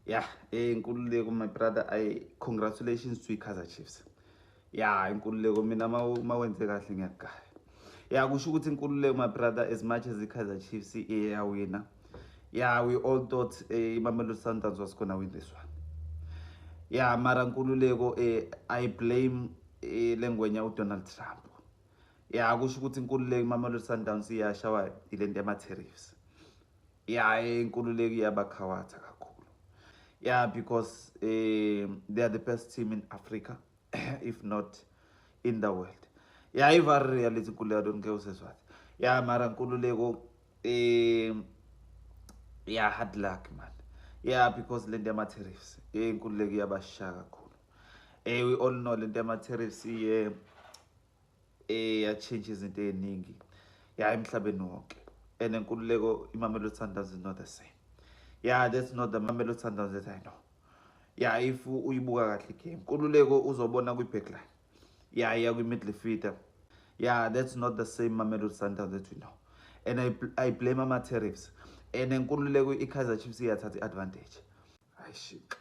Yeah, inkululeko my brother. Congratulations to Kaizer Chiefs. Yeah, inkululeko mina mawenze kahle ngiyagaya. Yeah, kusho ukuthi inkululeko my brother, as much as Kaizer Chiefs iyawina. Yeah, we all thought Mamelodi Sundowns was gonna win this one. Yeah, mara nkululeko I blame lengwenya uDonald Trump. Yeah, kusho ukuthi inkululeko Mamelodi Sundowns iyashawa ilento yama-tariffs. Yeah, inkululeko iyabakhawatha kakhulu. Yeah, because they are the best team in Africa, if not in the world. Yeah, if I reality Nkululeko don't go what. Yeah, mara Nkululeko yeah, hard luck man. Yeah, because lende ama tariffs. Nkululeko iyabasha kakhulu. We all know lende ama tariffs changes izinto eziningi. Yeah, emhlabeni wonke. And Nkululeko Mamelodi Sundowns is not the same. Yeah, that's not the Mamelodi Sundowns that I know. Yeah, if uyibuka kahle game, Nkululeko uzobona kwi-backline. Yeah, kwi-midfielder. Yeah, that's not the same Mamelodi Sundowns that we know. And I blame ama tariffs. And Nkululeko i-Kaizer Chiefs iyathatha advantage. Hayi shit.